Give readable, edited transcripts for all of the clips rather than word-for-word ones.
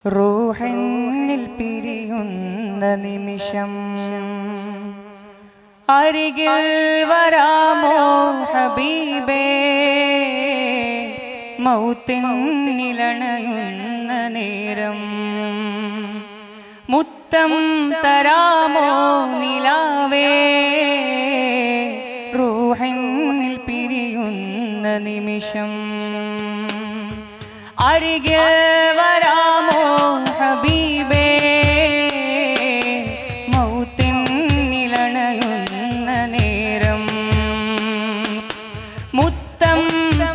റൂഹന്നിൽ പിരിയുന്ന നിമിഷം അരികിൽ വരാമോ ഹബീബേ, മൗത്തിനിലണയുന്ന നേരം മുത്തം തരാമോ നിലാവേ, റൂഹന്നിൽ പിരിയുന്ന നിമിഷം അരികിൽ വരാമോ ഹബീബേ, മൗത്തിനിലണയുന്ന നേരം മുത്തം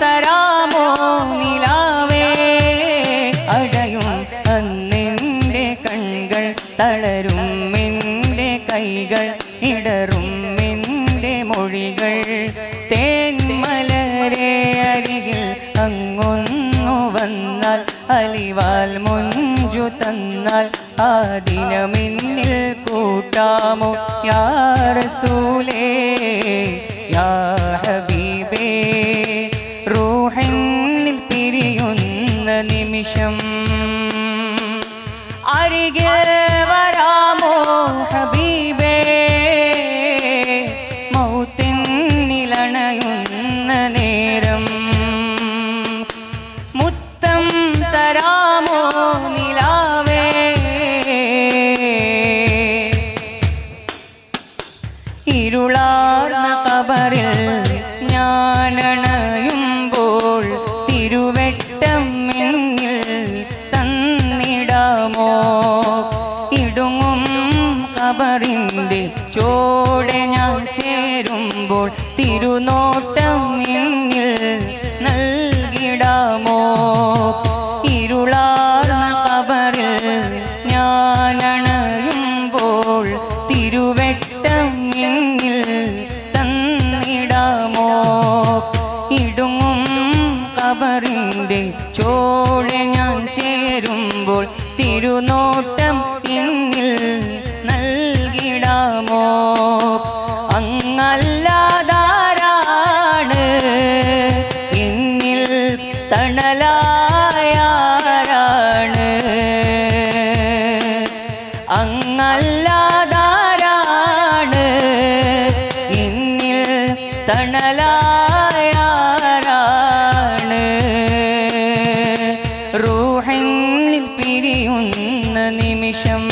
തരാമോ നിലാവേ, അഴയും അന്നെൻ്റെ കൺകൾ തളരും എൻ്റെ കൈകൾ ഇടറും എൻ്റെ മൊഴികൾ, തേന്മലരെ അരികിൽ അങ്ങൊന്നു വന്നാൽ അലിവാൽ മുഞ്ചു തന്നാൽ ആ ദിനമിന്നിൽ കൂട്ടാമോ യാ റസൂലേ യാ ഹബീബേ, റൂഹന്നിൽ പിരിയുന്ന നിമിഷം അരികിൽ വരാമോ ഹബീബേ, മൗത്തിനിലണയുന്ന നേരം മുത്തം തരാമോ നിലാവേ. ഇരുളാർന്ന ഖബറിൽ ഞാനണയുമ്പോൾ തിരുവെട്ടം എന്നിൽ തന്നിടാമോ, ഇടുങ്ങും ഖബറിൻ്റെ ചോടെ ഞാൻ ചേരുമ്പോൾ തിരുനോട്ടം എന്നിൽ നൽകിടാമോ, ഇരുളാർന്ന ഖബറിൽ ഞാനണയുമ്പോൾ തിരുവെട്ടം എന്നിൽ തന്നിടാമോ, ഇടുങ്ങും ഖബറിൻ്റെ ചോടെ ഞാൻ ചേരുമ്പോൾ തിരുനോട്ടം എന്നിൽ നൽകിടാമോ, അങ്ങല്ലാതാരാണ് എന്നിൽ തണലായാരാണ്, അങ്ങല്ലാതാരാണ് എന്നിൽ തണലായാരാണ്, റൂഹന്നിൽ പിരിയുന്ന നിമിഷം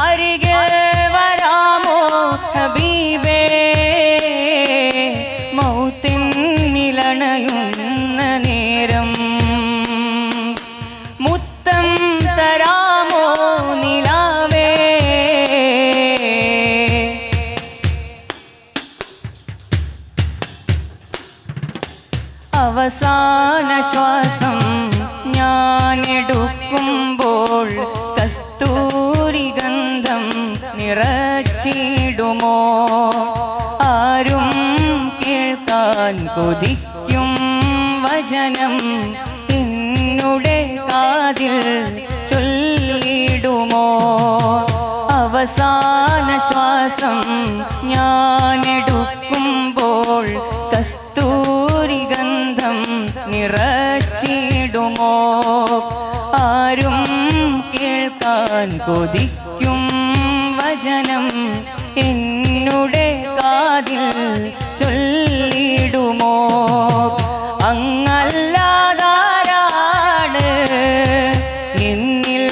അരികിൽ വരാമോ ഹബീബേ, മൗത്തിനിലണയുന്ന നേരം മുത്തം തരാമോ നിലാവേ. അവസാന ശ്വാസം ഞാനെടുക്കുമ്പോൾ കസ്തൂരി ഗന്ധം നിറച്ചിടുമോ, ആരും കേൾക്കാൻ കൊതിക്കും വചനം എന്നുടെ കാതിൽ ചൊല്ലിടുമോ, അവസാന ശ്വാസം ഞാനെടുക്കുമ്പോൾ കസ്തൂരി ഗന്ധം നിറച്ചിടുമോ, ആരും കേൾക്കാൻ കൊതിക്കും വചനം എന്നുടെ കാതിൽ ചൊല്ലിടുമോ, അങ്ങല്ലാതാരാണ് എന്നിൽ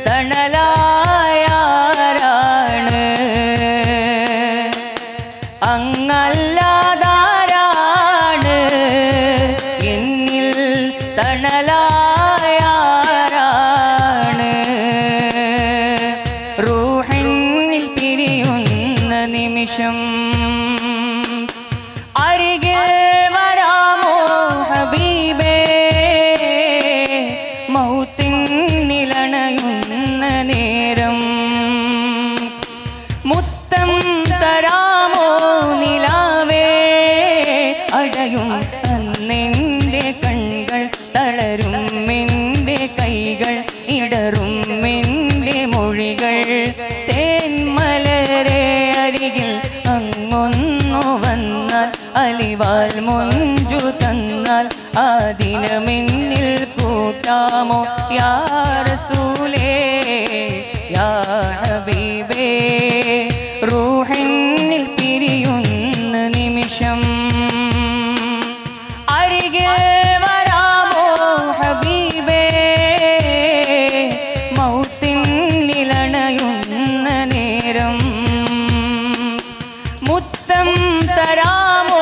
തണലായാരാണ്, അങ്ങല്ലാതാരാണ് എന്നിൽ തണലായാരാണ്, റൂഹന്നിൽ പിരിയുന്ന നിമിഷം അരികിൽ വരാമോ ഹബീബേ, മൗത്തിനിലണയുന്ന നേരം മുത്തം തരാമോ നിലാവേ, അഴയും അന്നെൻ്റെ കൺകൾ തളരും എൻ്റെ കൈകൾ ഇടറും എൻ്റെ മൊഴികൾ, തേന്മലരെ അരികിൽ അങ്ങൊന്നു വന്നാൽ അലിവാൽ മുഞ്ചു തന്നാൽ ആ ദിനമെന്നിൽ കൂടി കൂട്ടാമോ യാ റസൂലേ യാ ഹബീബേ റൂഹിന്നിൽ പിരിയുന്ന നിമിഷം അരികിൽ വരാമോ ഹബീബേ മൗത്തിനിലണയുന്ന നേരം മുത്തം തരാമോ